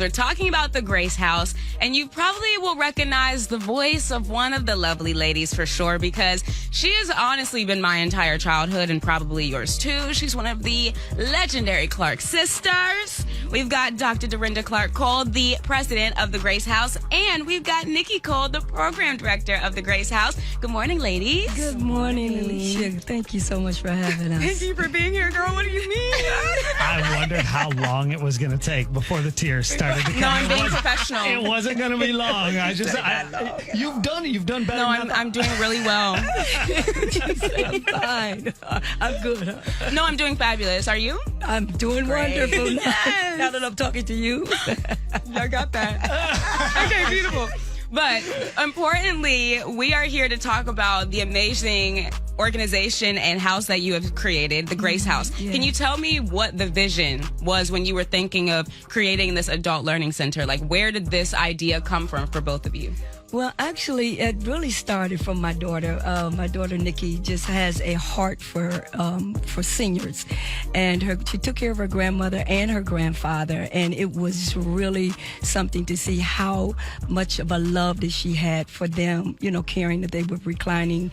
We're talking about the Grace House, and you probably will recognize the voice of one of the lovely ladies for sure, because she has honestly been my entire childhood and probably yours too. She's one of the legendary Clark sisters. We've got Dr. Dorinda Clark-Cole, the president of the Grace House, and we've got Nikki Cole, the program director of the Grace House. Good morning, ladies. Good morning, Alicia. Thank you so much for having us. Thank you for being here, girl. What do you mean? I wondered how long it was going to take before the tears started to come. No, I'm being professional. It wasn't going to be long. You've done better. No, I'm doing really well. I'm fine. I'm good. No, I'm doing fabulous. Are you? I'm doing wonderful. Yes. Now that I'm talking to you. I got that. Okay, beautiful. But importantly, we are here to talk about the amazing organization and house that you have created, the Grace House. Yeah. Can you tell me what the vision was when you were thinking of creating this adult learning center? Like, where did this idea come from for both of you? Well, actually, it really started from my daughter. My daughter, Nikki, just has a heart for seniors. And she took care of her grandmother and her grandfather. And it was really something to see how much of a love that she had for them, caring that they were reclining,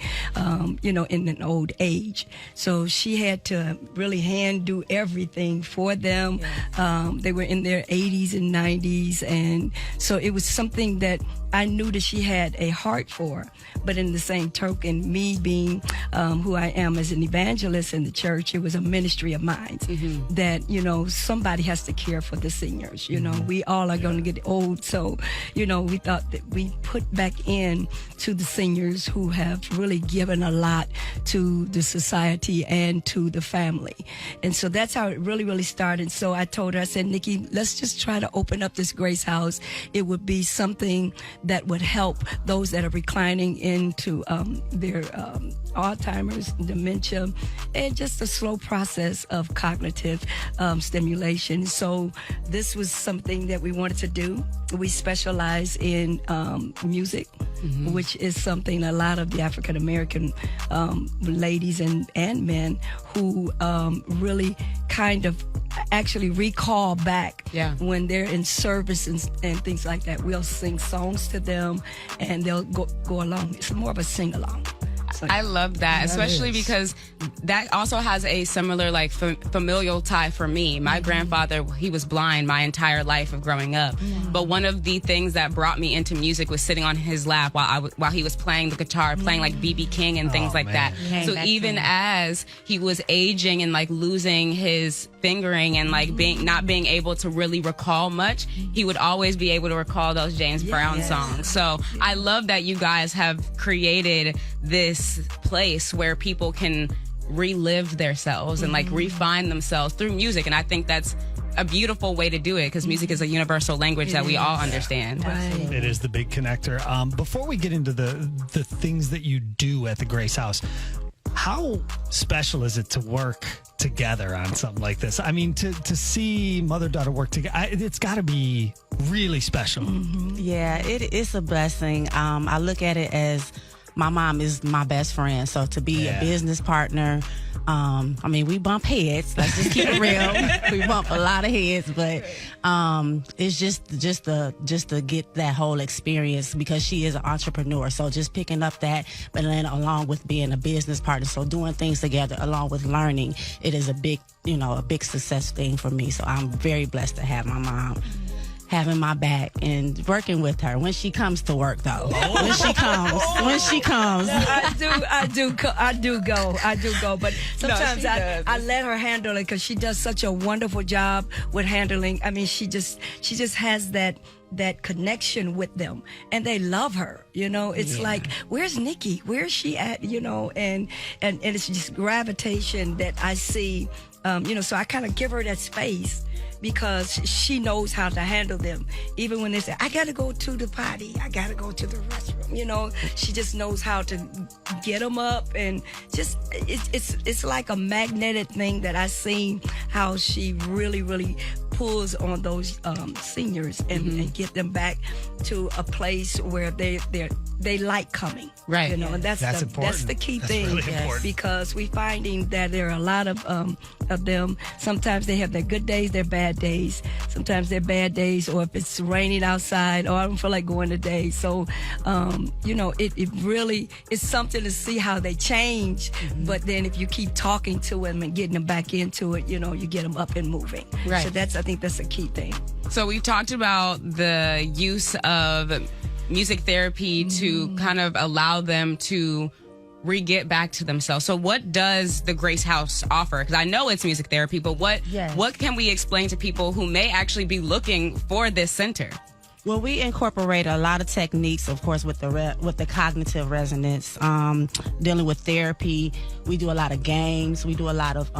in an old age. So she had to really do everything for them. Yeah. They were in their 80s and 90s. And so it was something that I knew that she had a heart for. But in the same token, me being who I am as an evangelist in the church, it was a ministry of mine that, somebody has to care for the seniors. We all are going to get old. So, we thought that we put back in to the seniors who have really given a lot to the society and to the family. And so that's how it really, really started. So I told her, I said, Nikki, let's just try to open up this Grace House. It would be something that would help those that are reclining into their Alzheimer's, dementia, and just a slow process of cognitive stimulation. So this was something that we wanted to do. We specialize in music, which is something a lot of the African American ladies and men who really kind of actually recall back when they're in service and things like that. We'll sing songs to them and they'll go along. It's more of a sing-along. So, I love that, especially because that also has a similar familial tie for me. My grandfather, he was blind my entire life of growing up. But one of the things that brought me into music was sitting on his lap while he was playing the guitar, playing like B.B. King and things like that. So even as he was aging and losing his fingering and not being able to really recall much, he would always be able to recall those James Brown songs. So I love that you guys have created this place where people can relive themselves and refine themselves through music. And I think that's a beautiful way to do it, because music is a universal language that we all understand. Right. It is the big connector. Before we get into the things that you do at the Grace House, how special is it to work together on something like this? I mean, to see mother-daughter work together, it's got to be really special. Yeah, it's a blessing. I look at it as my mom is my best friend. So to be a business partner, we bump heads. Let's just keep it real. We bump a lot of heads, but it's just to get that whole experience, because she is an entrepreneur. So just picking up that, but then along with being a business partner, so doing things together along with learning, it is a big success thing for me. So I'm very blessed to have my mom having my back and working with her when she comes to work, though. When she comes. I do go. But sometimes I let her handle it, because she does such a wonderful job with handling. I mean, she just has that connection with them, and they love her. It's like, where's Nikki? Where's she at? And it's just gravitation that I see. So I kind of give her that space, because she knows how to handle them. Even when they say, I gotta go to the potty, I gotta go to the restroom, she just knows how to get them up, and just, it's like a magnetic thing that I see how she really, really pulls on those seniors and get them back to a place where they like coming. Right. And that's important. That's the key thing. Really important. Because we're finding that there are a lot of of them. Sometimes they have their good days, their bad days. Sometimes they're bad days, or if it's raining outside, or I don't feel like going today. So, it really is something to see how they change. But then if you keep talking to them and getting them back into it, you get them up and moving. Right. So I think that's a key thing. So we talked about the use of music therapy to kind of allow them to re-get back to themselves. So what does the Grace House offer? Because I know it's music therapy, but what can we explain to people who may actually be looking for this center? Well, we incorporate a lot of techniques, of course, with the cognitive resonance, dealing with therapy. We do a lot of games. We do a lot of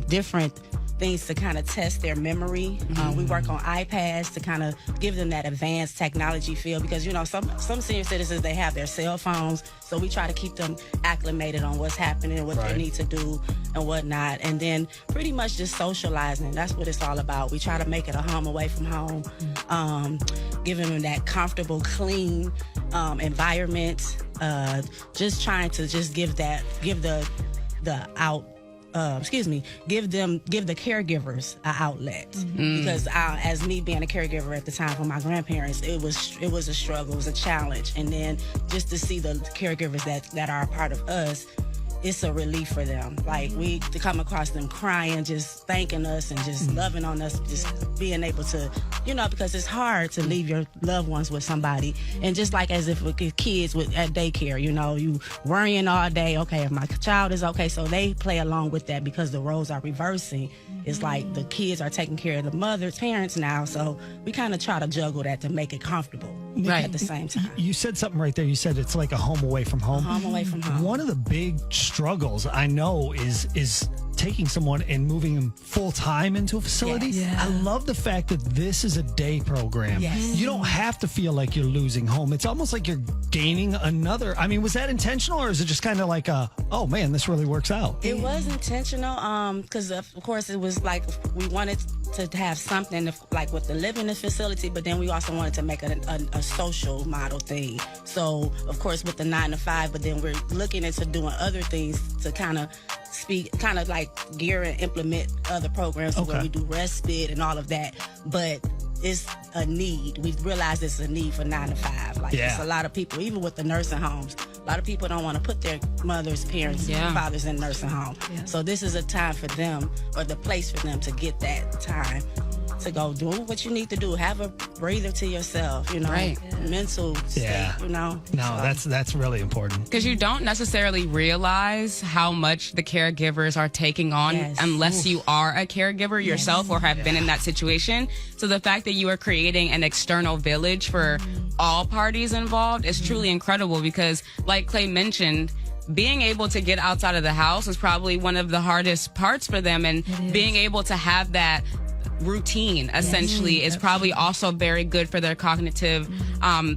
different things to kind of test their memory. We work on iPads to kind of give them that advanced technology feel, because some senior citizens, they have their cell phones, so we try to keep them acclimated on what's happening, what they need to do and whatnot, and then pretty much just socializing. That's what it's all about. We try to make it a home away from home, giving them that comfortable, clean environment, just trying to just give the caregivers an outlet, because as me being a caregiver at the time for my grandparents, it was a struggle, it was a challenge, and then just to see the caregivers that are a part of us, it's a relief for them. Like, we to come across them crying, just thanking us and just loving on us, just being able to, because it's hard to leave your loved ones with somebody. And just like as if with kids at daycare, you worrying all day, okay, if my child is okay, so they play along with that because the roles are reversing. It's like the kids are taking care of the parents now, so we kind of try to juggle that to make it comfortable at the same time. You said something right there. You said it's like a home away from home. Home away from home. One of the big struggles I know is taking someone and moving them full time into a facility. Yes. I love the fact that this is a day program. Yes. You don't have to feel like you're losing home. It's almost like you're gaining another. I mean, was that intentional, or is it just kind of like oh man, this really works out? It was intentional, because of course it was like we wanted to have something like with the living in the facility, but then we also wanted to make a social model thing. So of course with the 9 to 5, but then we're looking into doing other things to kind of like gear and implement other programs where we do respite and all of that. But it's a need. We realize it's a need for 9 to 5. Like, it's a lot of people, even with the nursing homes, a lot of people don't want to put their mothers, parents, fathers in nursing home. So this is a time for them, or the place for them to get that time to go do what you need to do. Have a breather to yourself, mental state, No, that's really important. Because you don't necessarily realize how much the caregivers are taking on unless you are a caregiver yourself or have been in that situation. So the fact that you are creating an external village for all parties involved is truly incredible, because like Clay mentioned, being able to get outside of the house is probably one of the hardest parts for them, and being able to have that routine essentially is probably also very good for their cognitive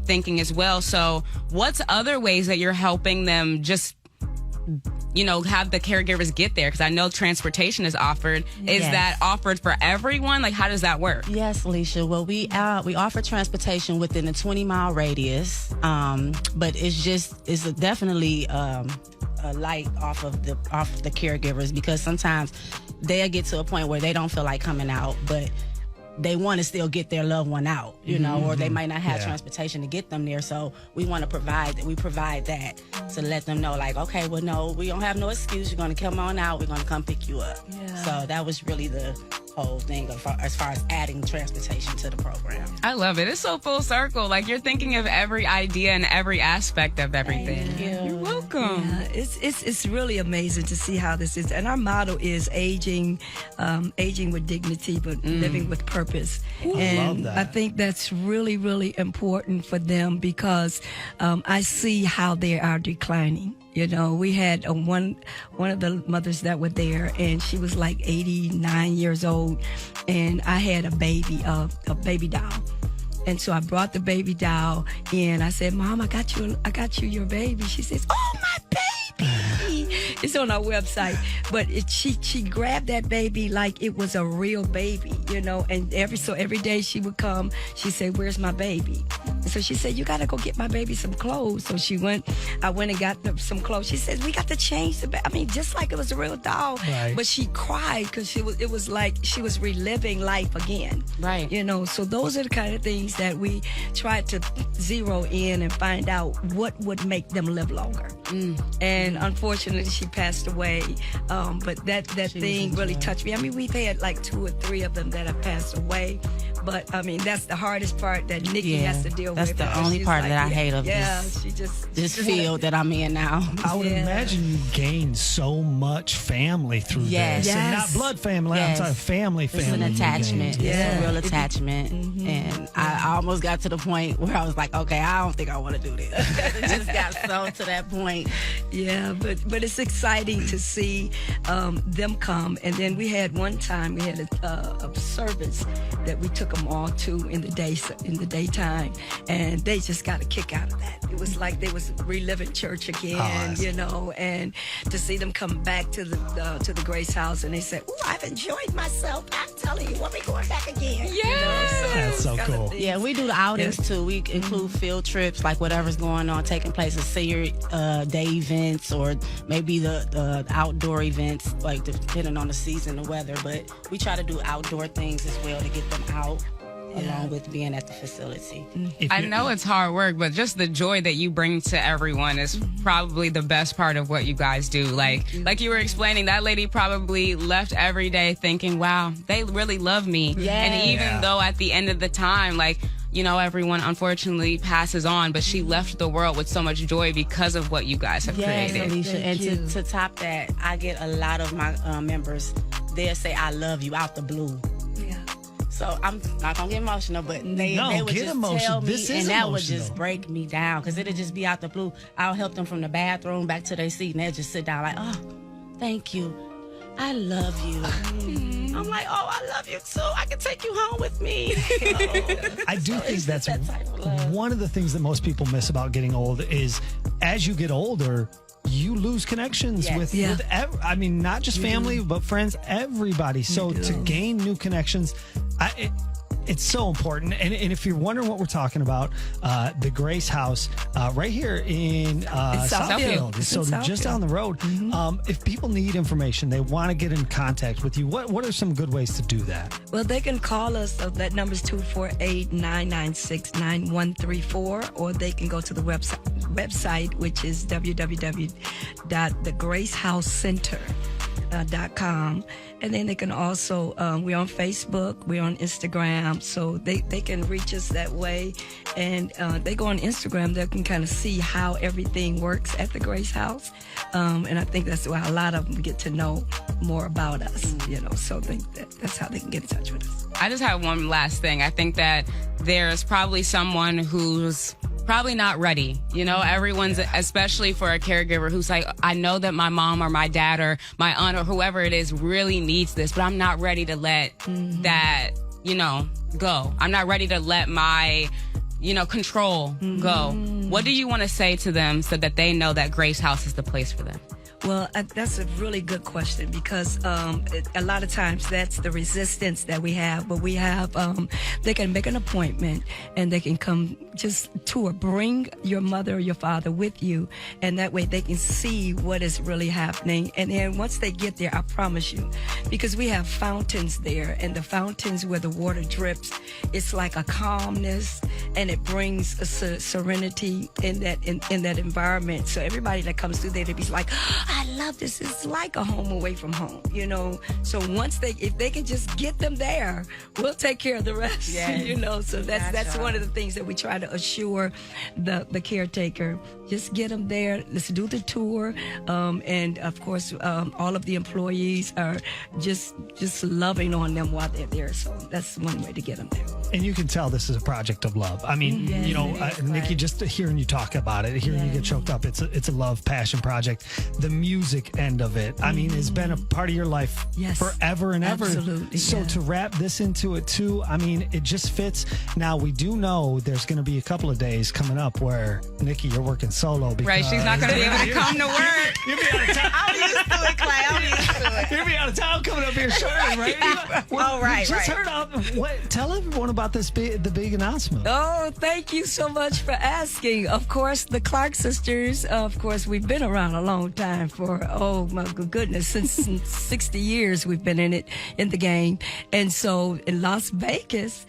thinking as well. So what's other ways that you're helping them just have the caregivers get there? Because I know transportation is offered. Is that offered for everyone? Like, how does that work? Yes, Alicia. Well, we offer transportation within a 20-mile radius, but it's definitely a light off of the caregivers, because sometimes they'll get to a point where they don't feel like coming out, but they want to still get their loved one out, or they might not have transportation to get them there. So we want to provide that to let them know, like, okay, well, no, we don't have no excuse. You're going to come on out. We're going to come pick you up. So that was really the whole thing as far as adding transportation to the program. I love it. It's so full circle. Like, you're thinking of every idea and every aspect of everything. Thank you. You're welcome. Yeah, it's really amazing to see how this is. And our motto is aging with dignity, but living with purpose. Ooh, and I love that. I think that's really, really important for them, because I see how they are declining. We had one of the mothers that were there, and she was like 89 years old, and I had a baby doll. And so I brought the baby doll in. I said, "Mom, I got you your baby." She says, "Oh, my baby." It's on our website. But she grabbed that baby like it was a real baby, you know. And every day she would come, she said, "Where's my baby?" And so she said, "You got to go get my baby some clothes." So I went and got some clothes. She said, "We got to change the baby." I mean, just like it was a real doll. Right. But she cried because it was like she was reliving life again. Right. You know, so those are the kind of things that we try to zero in and find out what would make them live longer. And unfortunately, she passed away. But that thing really touched me. I mean, we've had like 2 or 3 of them that have passed away. But I mean, that's the hardest part that Nikki has to deal that's with. the only She's part like, that I hate of she just this field that I'm in now. I would imagine you gain so much family through this. And not blood family, I'm sorry, family. It's an attachment. Yeah. It's a real attachment. And I almost got to the point where I was like, okay, I don't think I want to do this. It just got so to that point. Yeah, but it's exciting to see them come. And then we had one time, we had a service that we took them all to in the daytime, and they just got a kick out of that. It was like they was reliving church again, you know, and to see them come back to the Grace House, and they said, "Ooh, I've enjoyed myself. I'm telling you, we'll be going back again." Yeah, you know, that's so cool. Yeah, we do the outings too. We include field trips, like whatever's going on, taking place at senior day events, or maybe the outdoor events, like depending on the season, the weather. But we try to do outdoor things as well to get them out, along with being at the facility. I know it's hard work, but just the joy that you bring to everyone is probably the best part of what you guys do. Like you were explaining, that lady probably left every day thinking, wow, they really love me. And even though at the end of the time, like, you know, everyone unfortunately passes on, but she left the world with so much joy because of what you guys have created. Alicia, and to top that, I get a lot of my members, they'll say, "I love you," out the blue. So I'm not gonna get emotional, but they would just tell me, and that would just break me down, because it'll just be out the blue. I'll help them from the bathroom back to their seat, and they'll just sit down like, "Oh, thank you. I love you." I'm like, "Oh, I love you too. I can take you home with me." I do think that's that type of love. one of the things that most people miss about getting old is as you get older, you lose connections with I mean, not just family, but friends, everybody. So to gain new connections, it's so important. And if you're wondering what we're talking about, the Grace House, right here in Southfield. So just down the road. If people need information, they want to get in contact with you, what are some good ways to do that? Well, they can call us. That number is 248-996-9134, or they can go to the website, which is www.thegracehousecenter.com. And then they can also, we're on Facebook, we're on Instagram, so they can reach us that way. And they go on Instagram, they can kind of see how everything works at the Grace House. And I think that's why a lot of them get to know more about us, you know, so that's how they can get in touch with us. I just have one last thing. I think that there's probably someone who's probably not ready. You know, everyone's, especially for a caregiver who's like, I know that my mom or my dad or my aunt or whoever it is really needs this, but I'm not ready to let that, you know, go. I'm not ready to let my, you know, control go. What do you want to say to them so that they know that Grace House is the place for them? Well, that's a really good question, because a lot of times that's the resistance that we have. But we have, they can make an appointment and they can come just tour, bring your mother or your father with you, and that way they can see what is really happening. And then once they get there, I promise you, because we have fountains there, and the fountains where the water drips, it's like a calmness, and it brings a serenity in that environment. So everybody that comes through there, they be like, I love this. It's like a home away from home, you know. So if they can just get them there, we'll take care of the rest. You know. So that's one of the things that we try to assure the caretaker. Just get them there. Let's do the tour, and of course, all of the employees are just loving on them while they're there. So that's one way to get them there. And you can tell this is a project of love. I mean, Nikki, just hearing you talk about it, hearing you get choked up, it's a love, passion project. The music end of it, I mean, has been a part of your life forever and ever. Absolutely. So to wrap this into it too, I mean, it just fits. Now, we do know there's going to be a couple of days coming up where, Nikki, you're working solo. Because Right, she's not going to be able to come to work. You'll be out of town. I'm used to it, Clay. I'm used to it. You'll be out of town coming up here showing, right? Right. Tell everyone about the big announcement. Oh, thank you so much for asking. Of course, the Clark sisters, of course, we've been around a long time for, oh my goodness, since 60 years we've been in the game. And so in Las Vegas,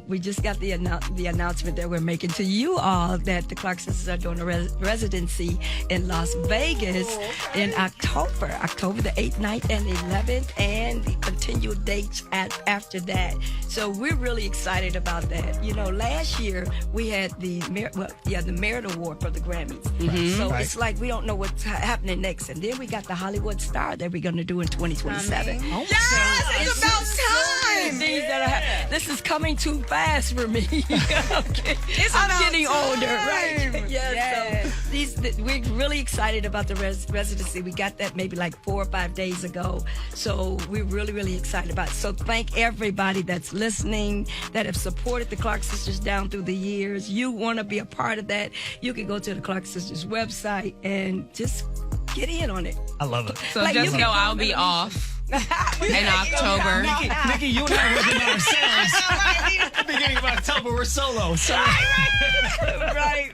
we just got the announcement that we're making to you all that the Clark sisters are doing a residency in Las Vegas in October the 8th, 9th, and 11th, and the continued dates after that. So we're really excited about that. You know, last year we had the Merit Award for the Grammys. So it's like we don't know what's happening next. And then we got the Hollywood Star that we're going to do in 2027. It's about time. This is coming too fast for me. I'm getting older, right? Yes. So we're really excited about the residency. We got that maybe like 4 or 5 days ago. So we're really, really excited about it. So thank everybody that's listening, that have supported the Clark sisters down through the years. You want to be a part of that, you can go to the Clark sisters website and just get in on it. I love it. So just know I'll be off in October. Nikki, you and I working on ourselves. Beginning of October, we're solo. So. Right.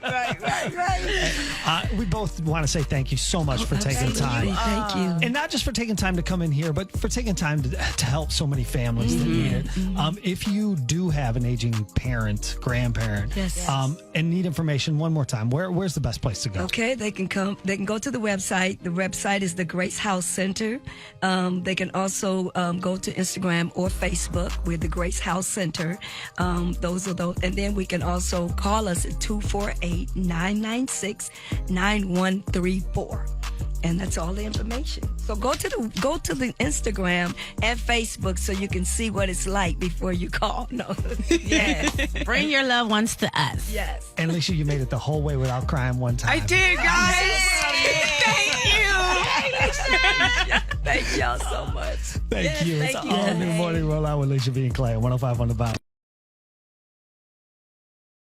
We both want to say thank you so much for taking time. Thank you. And not just for taking time to come in here, but for taking time to help so many families that need it. If you do have an aging parent, grandparent, and need information, one more time, where's the best place to go? Okay, they can go to the website. The website is the Grace House Center. They can also go to Instagram or Facebook with the Grace House Center. Those. And then we can also call us at 248-996-9134. And that's all the information. So go to the Instagram and Facebook so you can see what it's like before you call. No. Yes. Bring your loved ones to us. Yes. And Alicia, you made it the whole way without crying one time. I did, guys. Thank you. Thank y'all so much. Thank you. It's all New Morning Rollout with Alicia B and Clay, 105 on the Bounce.